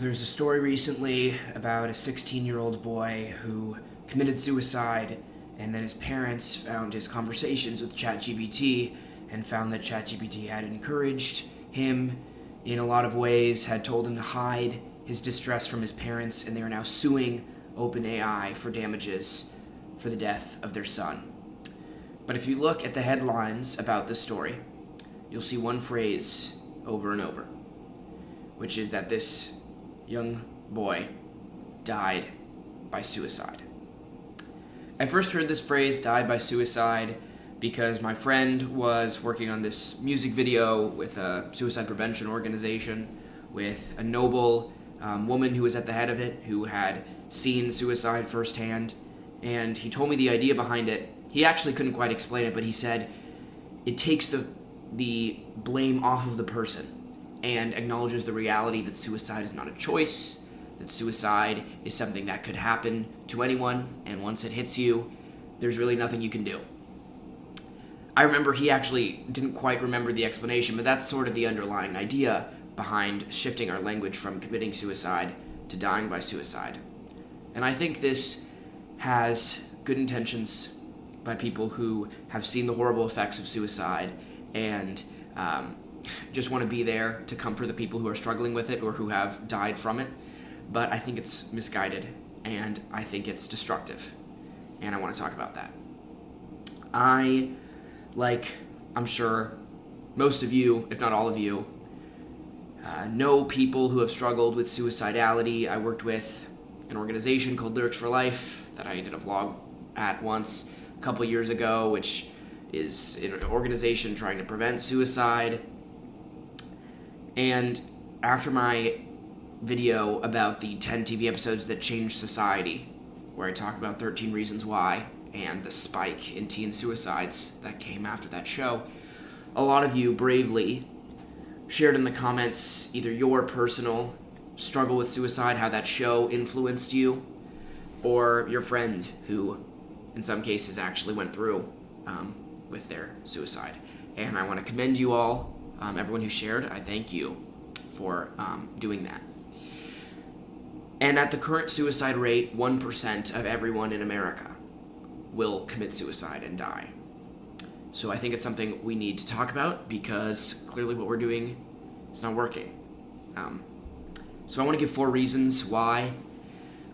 There's a story recently about a 16-year-old boy who committed suicide, and then his parents found his conversations with ChatGPT and found that ChatGPT had encouraged him in a lot of ways, had told him to hide his distress from his parents, and they are now suing OpenAI for damages for the death of their son. But if you look at the headlines about this story, you'll see one phrase over and over, which is that this young boy died by suicide. I first heard this phrase, died by suicide, because my friend was working on this music video with a suicide prevention organization with a noble woman who was at the head of it, who had seen suicide firsthand, and he told me the idea behind it. He actually couldn't quite explain it, but he said it takes the blame off of the person and acknowledges the reality that suicide is not a choice, that suicide is something that could happen to anyone, and once it hits you, there's really nothing you can do. I remember he actually didn't quite remember the explanation, but that's sort of the underlying idea behind shifting our language from committing suicide to dying by suicide. And I think this has good intentions by people who have seen the horrible effects of suicide and just want to be there to comfort the people who are struggling with it or who have died from it. But I think it's misguided, and I think it's destructive, and I want to talk about that. I'm sure most of you, if not all of you, know people who have struggled with suicidality. I worked with an organization called Lyrics for Life that I did a vlog at once a couple years ago, which is an organization trying to prevent suicide. And after my video about the 10 TV episodes that changed society, where I talk about 13 reasons why and the spike in teen suicides that came after that show, a lot of you bravely shared in the comments either your personal struggle with suicide, how that show influenced you, or your friend who in some cases actually went through with their suicide. And I want to commend you all, everyone who shared. I thank you for doing that. And at the current suicide rate, 1% of everyone in America will commit suicide and die. So I think it's something we need to talk about, because clearly what we're doing is not working. So I want to give 4 reasons why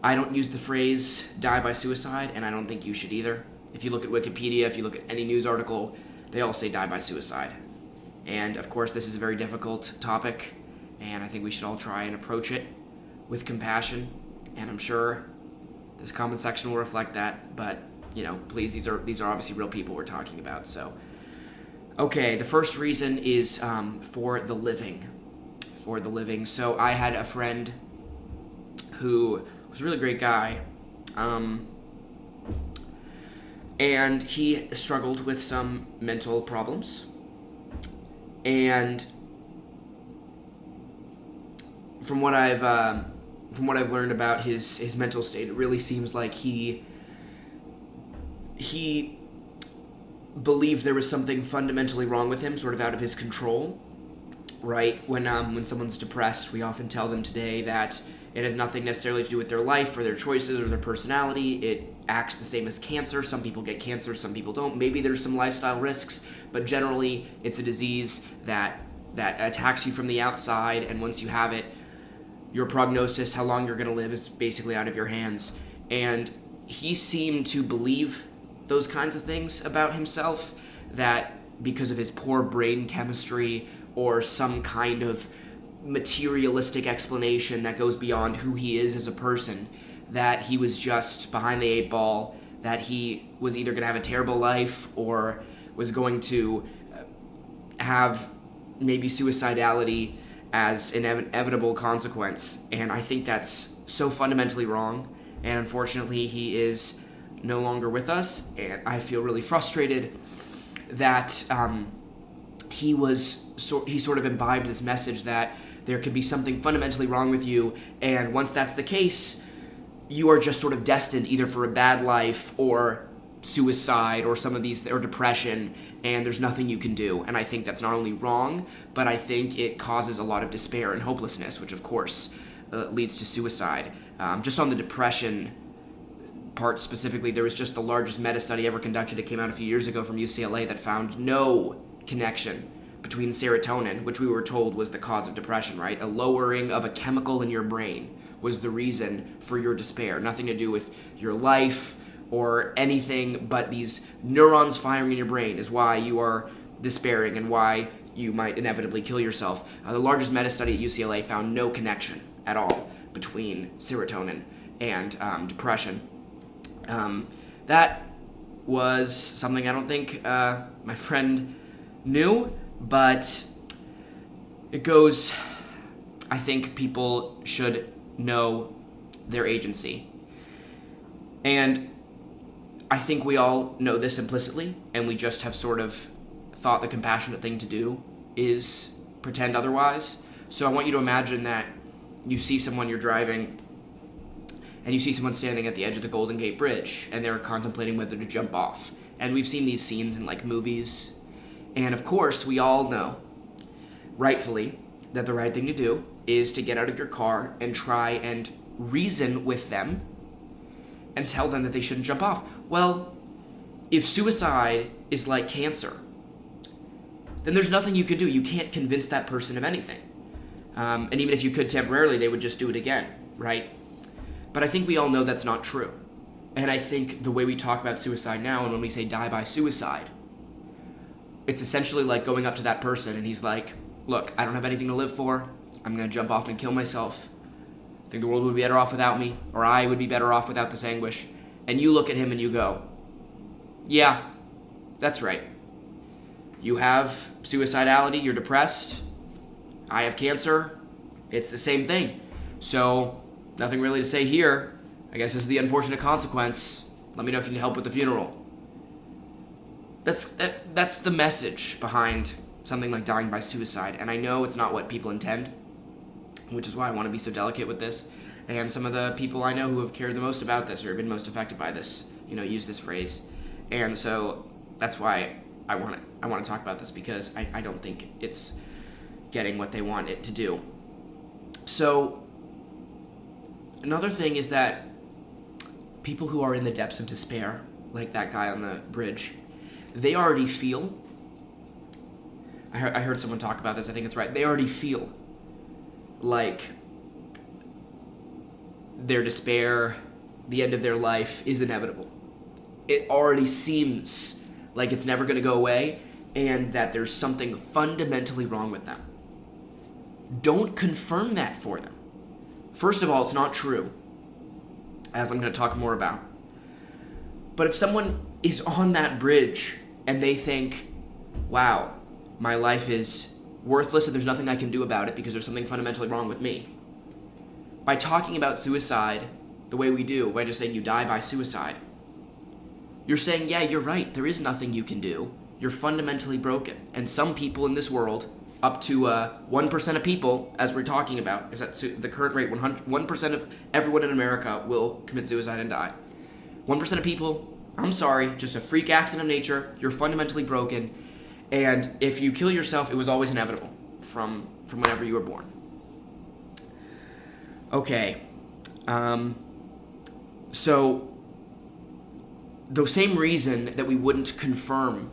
I don't use the phrase die by suicide, and I don't think you should either. If you look at Wikipedia, if you look at any news article, they all say die by suicide. And of course, this is a very difficult topic, and I think we should all try and approach it with compassion, and I'm sure this comment section will reflect that, but please, these are obviously real people we're talking about. So okay, the first reason is for the living. So I had a friend who was a really great guy, and he struggled with some mental problems, and from what I've learned about his mental state, it really seems like he believed there was something fundamentally wrong with him, sort of out of his control, right? When someone's depressed, we often tell them today that it has nothing necessarily to do with their life or their choices or their personality. It acts the same as cancer. Some people get cancer, some people don't. Maybe there's some lifestyle risks, but generally it's a disease that attacks you from the outside, and once you have it, your prognosis, how long you're going to live, is basically out of your hands. And he seemed to believe those kinds of things about himself, that because of his poor brain chemistry or some kind of materialistic explanation that goes beyond who he is as a person, that he was just behind the 8 ball, that he was either going to have a terrible life or was going to have maybe suicidality as an inevitable consequence. And I think that's so fundamentally wrong, and unfortunately he is no longer with us, and I feel really frustrated that he sort of imbibed this message that there could be something fundamentally wrong with you, and once that's the case, you are just sort of destined either for a bad life or suicide or some of these, or depression, and there's nothing you can do. And I think that's not only wrong, but I think it causes a lot of despair and hopelessness, which of course leads to suicide. Just on the depression part specifically, there was just the largest meta-study ever conducted. It came out a few years ago from UCLA that found no connection between serotonin, which we were told was the cause of depression, right? A lowering of a chemical in your brain was the reason for your despair. Nothing to do with your life or anything, but these neurons firing in your brain is why you are despairing and why you might inevitably kill yourself. The largest meta-study at UCLA found no connection at all between serotonin and depression. That was something I don't think my friend knew, but it goes, I think people should know their agency. And I think we all know this implicitly, and we just have sort of thought the compassionate thing to do is pretend otherwise. So I want you to imagine that you see someone, you're driving, and you see someone standing at the edge of the Golden Gate Bridge, and they're contemplating whether to jump off. And we've seen these scenes in, like, movies. And, of course, we all know, rightfully, that the right thing to do is to get out of your car and try and reason with them and tell them that they shouldn't jump off. Well, if suicide is like cancer, then there's nothing you can do. You can't convince that person of anything. And even if you could temporarily, they would just do it again, right? But I think we all know that's not true. And I think the way we talk about suicide now, and when we say die by suicide, it's essentially like going up to that person and he's like, look, I don't have anything to live for. I'm going to jump off and kill myself. I think the world would be better off without me, or I would be better off without this anguish. And you look at him and you go, yeah, that's right. You have suicidality, you're depressed. I have cancer. It's the same thing. So, nothing really to say here. I guess this is the unfortunate consequence. Let me know if you need help with the funeral. That's the message behind something like dying by suicide. And I know it's not what people intend, which is why I want to be so delicate with this. And some of the people I know who have cared the most about this or have been most affected by this, use this phrase. And so that's why I want to talk about this, because I don't think it's getting what they want it to do. So another thing is that people who are in the depths of despair, like that guy on the bridge, they already feel, I heard someone talk about this, I think it's right, they already feel like their despair, the end of their life, is inevitable. It already seems like it's never going to go away, and that there's something fundamentally wrong with them. Don't confirm that for them. First of all, it's not true, as I'm going to talk more about. But if someone is on that bridge and they think, wow, my life is worthless and there's nothing I can do about it because there's something fundamentally wrong with me, by talking about suicide the way we do, by just saying you die by suicide, you're saying, yeah, you're right, there is nothing you can do. You're fundamentally broken. And some people in this world, up to 1% of people, as we're talking about, is at the current rate, 1% of everyone in America will commit suicide and die. 1% of people, I'm sorry, just a freak accident of nature, you're fundamentally broken, and if you kill yourself, it was always inevitable from whenever you were born. Okay, so the same reason that we wouldn't confirm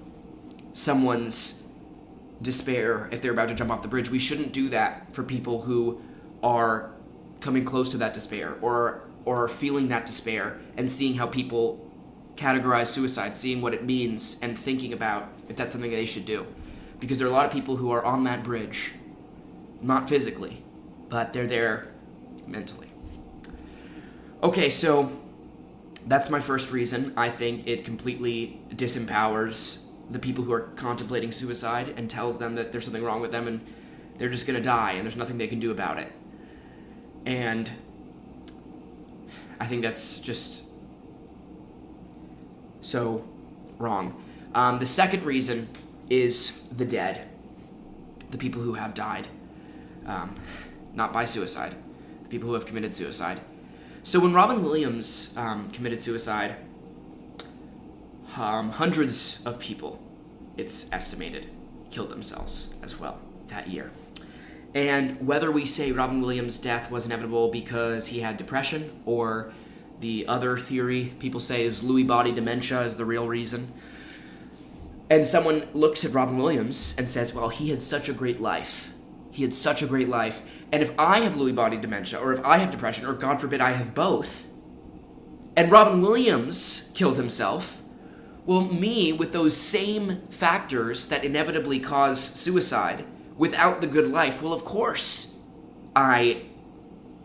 someone's despair if they're about to jump off the bridge, we shouldn't do that for people who are coming close to that despair or are feeling that despair and seeing how people categorize suicide, seeing what it means and thinking about if that's something they should do. Because there are a lot of people who are on that bridge, not physically, but they're there mentally. Okay, so that's my first reason. I think it completely disempowers the people who are contemplating suicide and tells them that there's something wrong with them and they're just going to die and there's nothing they can do about it. And I think that's just so wrong. The second reason is the dead, the people who have died, not by suicide, the people who have committed suicide. So when Robin Williams committed suicide, hundreds of people, it's estimated, killed themselves as well that year. And whether we say Robin Williams' death was inevitable because he had depression, or the other theory people say is Lewy body dementia is the real reason, and someone looks at Robin Williams and says, well, he had such a great life. He had such a great life. And if I have Lewy body dementia, or if I have depression, or God forbid I have both, and Robin Williams killed himself, well, me, with those same factors that inevitably cause suicide, without the good life, well, of course, I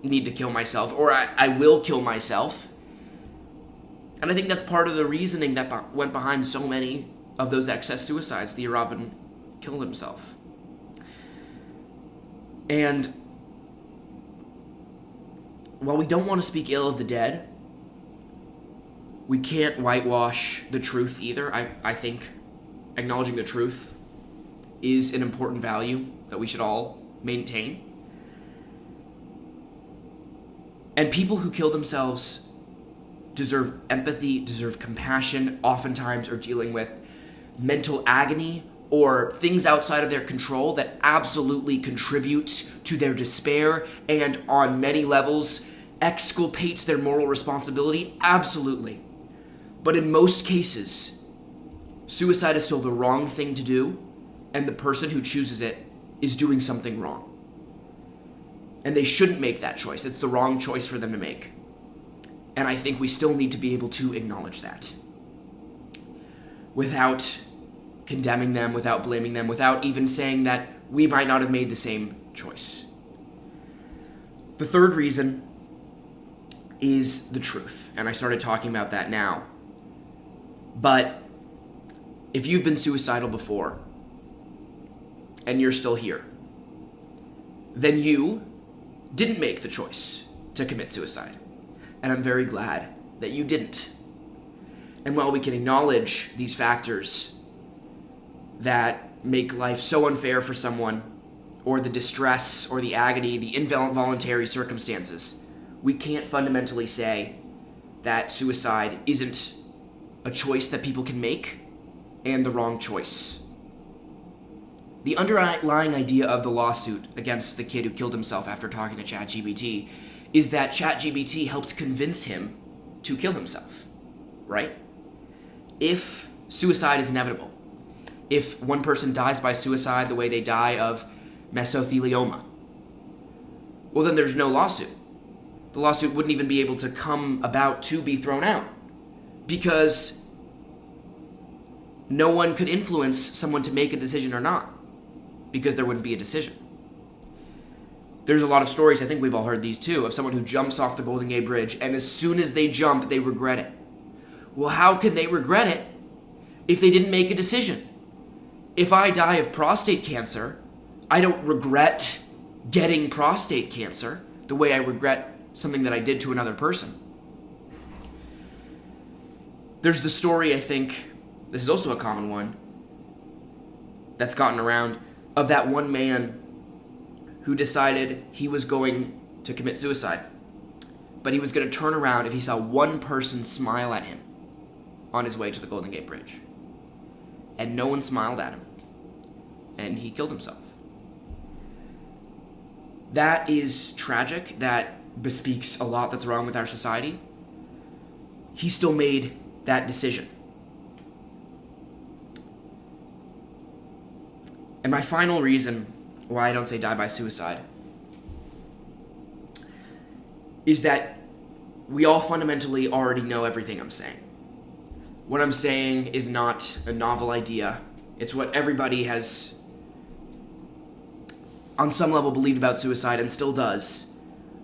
need to kill myself, or I will kill myself. And I think that's part of the reasoning that went behind so many of those excess suicides. The year Robin killed himself. And while we don't want to speak ill of the dead, we can't whitewash the truth either. I think acknowledging the truth is an important value that we should all maintain. And people who kill themselves deserve empathy, deserve compassion, oftentimes are dealing with mental agony or things outside of their control that absolutely contribute to their despair and on many levels exculpates their moral responsibility. Absolutely. But in most cases, suicide is still the wrong thing to do, and the person who chooses it is doing something wrong. And they shouldn't make that choice. It's the wrong choice for them to make. And I think we still need to be able to acknowledge that without condemning them, without blaming them, without even saying that we might not have made the same choice. The third reason is the truth, and I started talking about that now. But if you've been suicidal before, and you're still here, then you didn't make the choice to commit suicide. And I'm very glad that you didn't. And while we can acknowledge these factors that make life so unfair for someone, or the distress, or the agony, the involuntary circumstances, we can't fundamentally say that suicide isn't a choice that people can make and the wrong choice. The underlying idea of the lawsuit against the kid who killed himself after talking to ChatGPT is that ChatGPT helped convince him to kill himself, right? If suicide is inevitable, if one person dies by suicide the way they die of mesothelioma, well, then there's no lawsuit. The lawsuit wouldn't even be able to come about to be thrown out because no one could influence someone to make a decision or not because there wouldn't be a decision. There's a lot of stories, I think we've all heard these too, of someone who jumps off the Golden Gate Bridge and as soon as they jump, they regret it. Well, how can they regret it if they didn't make a decision? If I die of prostate cancer, I don't regret getting prostate cancer the way I regret something that I did to another person. There's the story, I think, this is also a common one, that's gotten around, of that one man who decided he was going to commit suicide. But he was going to turn around if he saw one person smile at him on his way to the Golden Gate Bridge. And no one smiled at him. And he killed himself. That is tragic. That bespeaks a lot that's wrong with our society. He still made that decision. And my final reason why I don't say die by suicide is that we all fundamentally already know everything I'm saying. What I'm saying is not a novel idea. It's what everybody has, on some level, believed about suicide and still does.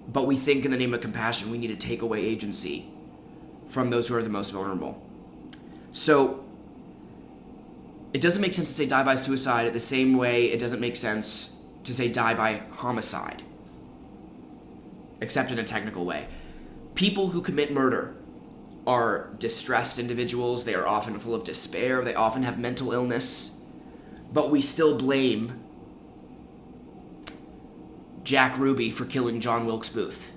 But we think in the name of compassion, we need to take away agency from those who are the most vulnerable. So it doesn't make sense to say die by suicide the same way it doesn't make sense to say die by homicide, except in a technical way. People who commit murder are distressed individuals. They are often full of despair. They often have mental illness. But we still blame Jack Ruby for killing John Wilkes Booth.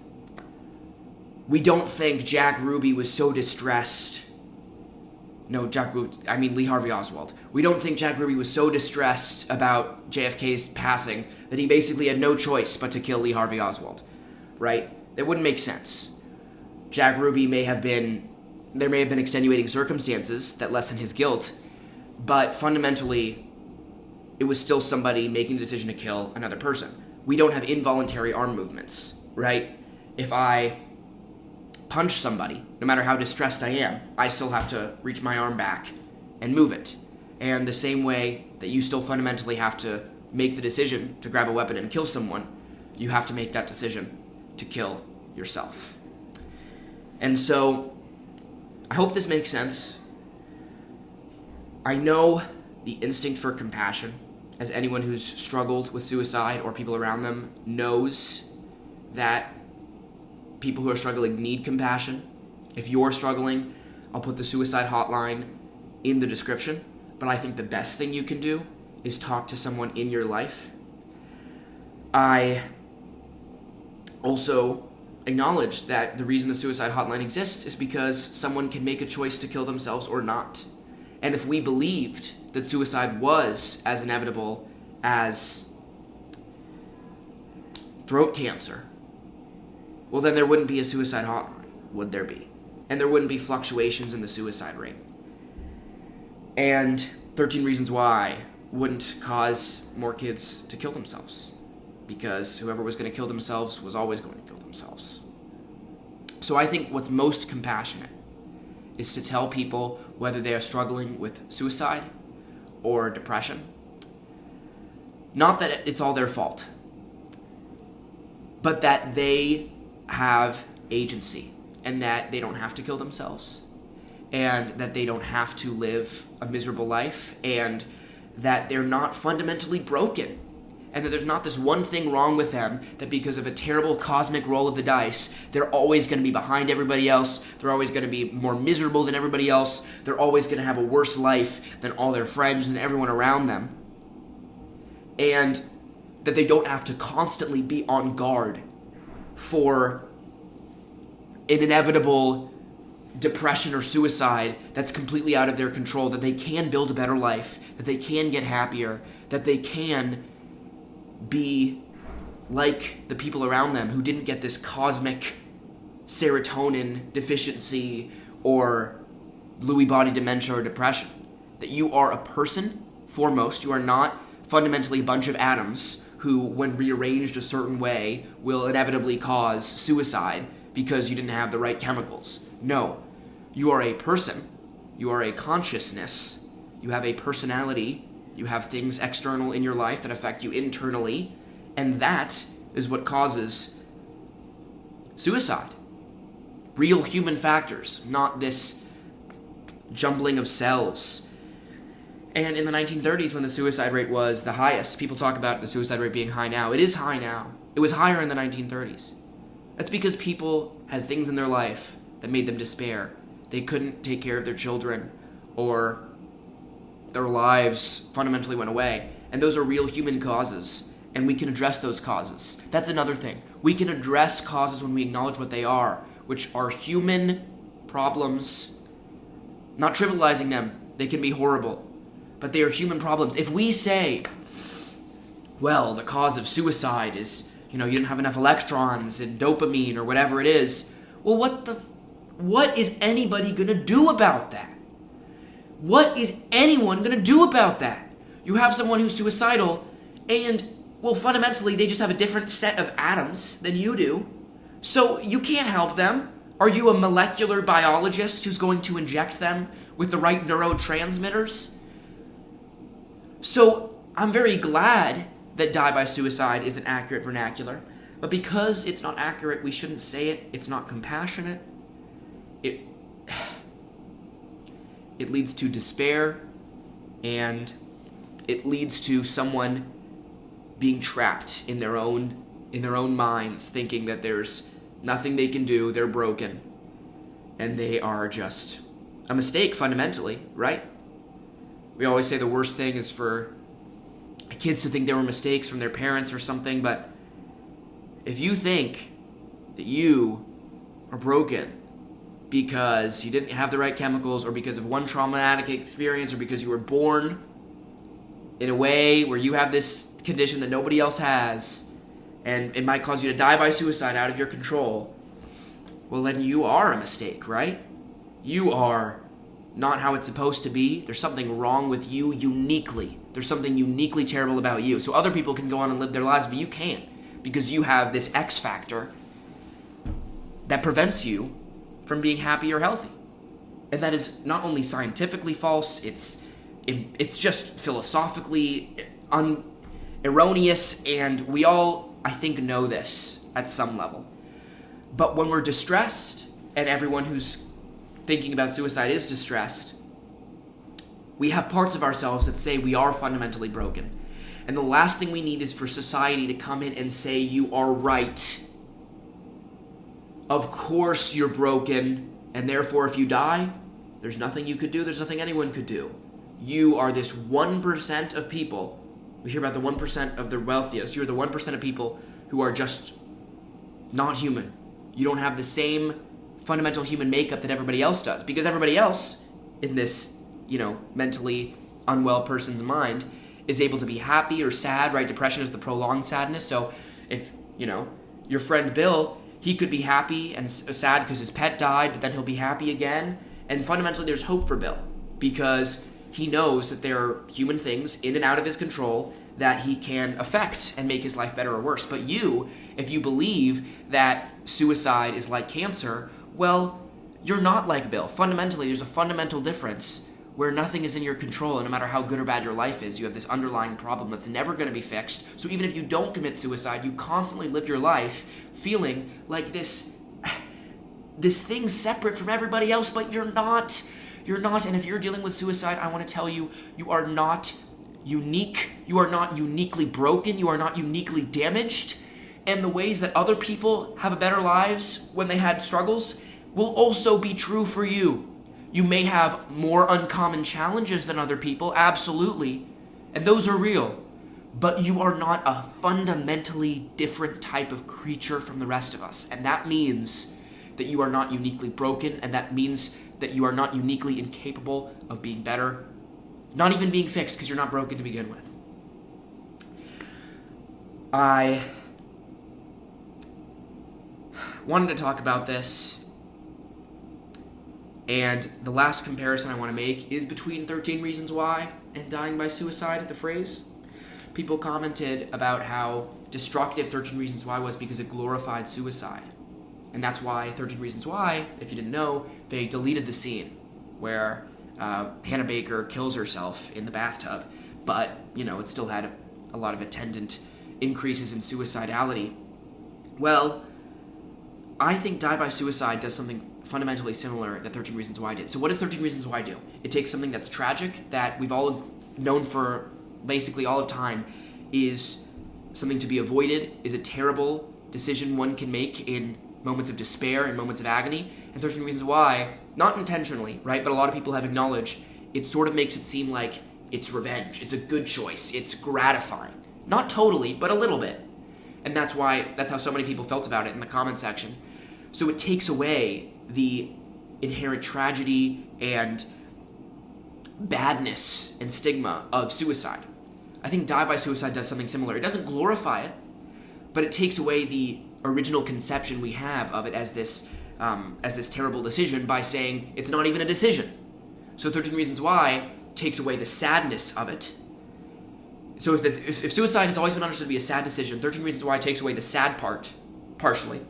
We don't think Jack Ruby was so distressed Lee Harvey Oswald. We don't think Jack Ruby was so distressed about JFK's passing that he basically had no choice but to kill Lee Harvey Oswald, right? That wouldn't make sense. Jack Ruby there may have been extenuating circumstances that lessen his guilt, but fundamentally, it was still somebody making the decision to kill another person. We don't have involuntary arm movements, right? If I punch somebody, no matter how distressed I am, I still have to reach my arm back and move it. And the same way that you still fundamentally have to make the decision to grab a weapon and kill someone, you have to make that decision to kill yourself. And so, I hope this makes sense. I know the instinct for compassion, as anyone who's struggled with suicide or people around them knows that people who are struggling need compassion. If you're struggling, I'll put the suicide hotline in the description. But I think the best thing you can do is talk to someone in your life. I also acknowledge that the reason the suicide hotline exists is because someone can make a choice to kill themselves or not. And if we believed that suicide was as inevitable as throat cancer, well, then there wouldn't be a suicide hotline, would there be? And there wouldn't be fluctuations in the suicide rate. And 13 Reasons Why wouldn't cause more kids to kill themselves, because whoever was going to kill themselves was always going to kill themselves. So I think what's most compassionate is to tell people, whether they are struggling with suicide or depression, not that it's all their fault, but that they have agency and that they don't have to kill themselves and that they don't have to live a miserable life and that they're not fundamentally broken and that there's not this one thing wrong with them that because of a terrible cosmic roll of the dice, they're always going to be behind everybody else, they're always going to be more miserable than everybody else, they're always going to have a worse life than all their friends and everyone around them, and that they don't have to constantly be on guard for an inevitable depression or suicide that's completely out of their control, that they can build a better life, that they can get happier, that they can be like the people around them who didn't get this cosmic serotonin deficiency or Lewy body dementia or depression. That you are a person, foremost. You are not fundamentally a bunch of atoms who, when rearranged a certain way, will inevitably cause suicide because you didn't have the right chemicals. No. You are a person. You are a consciousness. You have a personality. You have things external in your life that affect you internally. And that is what causes suicide. Real human factors, not this jumbling of cells. And in the 1930s, when the suicide rate was the highest, people talk about the suicide rate being high now. It is high now. It was higher in the 1930s. That's because people had things in their life that made them despair. They couldn't take care of their children, or their lives fundamentally went away. And those are real human causes, and we can address those causes. That's another thing. We can address causes when we acknowledge what they are, which are human problems. Not trivializing them. They can be horrible. But they are human problems. If we say, well, the cause of suicide is, you didn't have enough electrons and dopamine or whatever it is, well, what is anybody going to do about that? What is anyone going to do about that? You have someone who's suicidal and, well, fundamentally, they just have a different set of atoms than you do. So you can't help them. Are you a molecular biologist who's going to inject them with the right neurotransmitters? So I'm very glad that die by suicide is an accurate vernacular, but because it's not accurate, we shouldn't say it. It's not compassionate. It leads to despair, and it leads to someone being trapped in their own minds, thinking that there's nothing they can do, they're broken, and they are just a mistake fundamentally, right? We always say the worst thing is for kids to think they were mistakes from their parents or something, but if you think that you are broken because you didn't have the right chemicals, or because of one traumatic experience, or because you were born in a way where you have this condition that nobody else has, and it might cause you to die by suicide out of your control, well, then you are a mistake, right? You are not how it's supposed to be. There's something wrong with you uniquely. There's something uniquely terrible about you. So other people can go on and live their lives, but you can't, because you have this X factor that prevents you from being happy or healthy. And that is not only scientifically false, it's just philosophically erroneous, and we all, I think, know this at some level. But when we're distressed, and everyone who's thinking about suicide is distressed, we have parts of ourselves that say we are fundamentally broken. And the last thing we need is for society to come in and say, you are right. Of course you're broken, and therefore if you die, there's nothing you could do, there's nothing anyone could do. You are this 1% of people. We hear about the 1% of the wealthiest. You're the 1% of people who are just not human. You don't have the same fundamental human makeup that everybody else does, because everybody else in this, mentally unwell person's mind is able to be happy or sad, right? Depression is the prolonged sadness. So if, your friend Bill, he could be happy and sad because his pet died, but then he'll be happy again. And fundamentally, there's hope for Bill, because he knows that there are human things in and out of his control that he can affect and make his life better or worse. But you, if you believe that suicide is like cancer, well, you're not like Bill. Fundamentally, there's a fundamental difference where nothing is in your control, and no matter how good or bad your life is, you have this underlying problem that's never going to be fixed. So even if you don't commit suicide, you constantly live your life feeling like this thing separate from everybody else, but you're not. You're not, and if you're dealing with suicide, I want to tell you, you are not unique. You are not uniquely broken. You are not uniquely damaged. And the ways that other people have better lives when they had struggles will also be true for you. You may have more uncommon challenges than other people, absolutely, and those are real. But you are not a fundamentally different type of creature from the rest of us. And that means that you are not uniquely broken, and that means that you are not uniquely incapable of being better, not even being fixed, because you're not broken to begin with. I wanted to talk about this, and the last comparison I want to make is between 13 Reasons Why and Dying by Suicide, the phrase. People commented about how destructive 13 Reasons Why was because it glorified suicide. And that's why 13 Reasons Why, if you didn't know, they deleted the scene where Hannah Baker kills herself in the bathtub. But, it still had a lot of attendant increases in suicidality. Well, I think Die by Suicide does something fundamentally similar that 13 Reasons Why did. So what does 13 Reasons Why do? It takes something that's tragic, that we've all known for basically all of time, is something to be avoided, is a terrible decision one can make in moments of despair and moments of agony. And 13 Reasons Why, not intentionally, right, but a lot of people have acknowledged, it sort of makes it seem like it's revenge, it's a good choice, it's gratifying. Not totally, but a little bit. And that's how so many people felt about it in the comment section. So it takes away the inherent tragedy and badness and stigma of suicide. I think Die by Suicide does something similar. It doesn't glorify it, but it takes away the original conception we have of it as this terrible decision by saying it's not even a decision. So 13 Reasons Why takes away the sadness of it. So if suicide has always been understood to be a sad decision, 13 Reasons Why takes away the sad part, partially.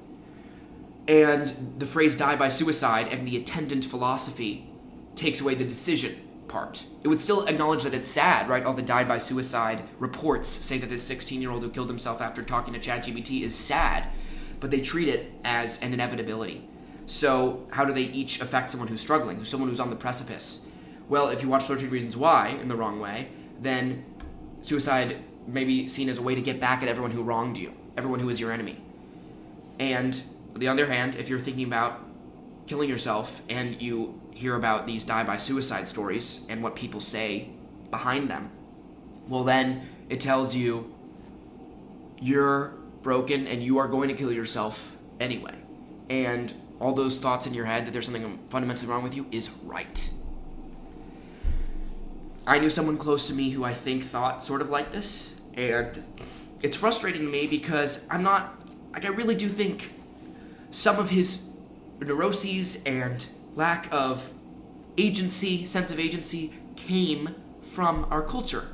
And the phrase Die by Suicide and the attendant philosophy takes away the decision part. It would still acknowledge that it's sad, right? All the Die by Suicide reports say that this 16-year-old who killed himself after talking to ChatGPT is sad, but they treat it as an inevitability. So how do they each affect someone who's struggling, someone who's on the precipice? Well, if you watch 13 Reasons Why in the wrong way, then suicide may be seen as a way to get back at everyone who wronged you, everyone who is your enemy. And on the other hand, if you're thinking about killing yourself and you hear about these Die by Suicide stories and what people say behind them, well then it tells you you're broken and you are going to kill yourself anyway. And all those thoughts in your head that there's something fundamentally wrong with you is right. I knew someone close to me who I think thought sort of like this, and it's frustrating to me because I really do think some of his neuroses and lack of sense of agency, came from our culture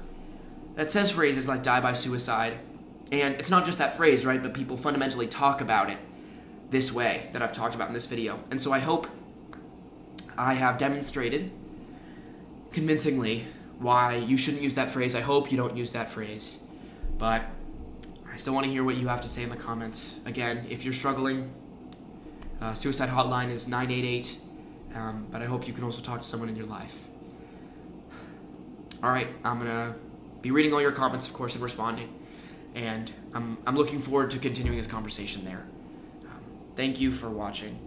that says phrases like die by suicide. And it's not just that phrase, right? But people fundamentally talk about it this way that I've talked about in this video. And so I hope I have demonstrated convincingly why you shouldn't use that phrase. I hope you don't use that phrase. But I still want to hear what you have to say in the comments. Again, if you're struggling, suicide hotline is 988. But I hope you can also talk to someone in your life. All right, I'm going to be reading all your comments, of course, and responding. And I'm looking forward to continuing this conversation there. Thank you for watching.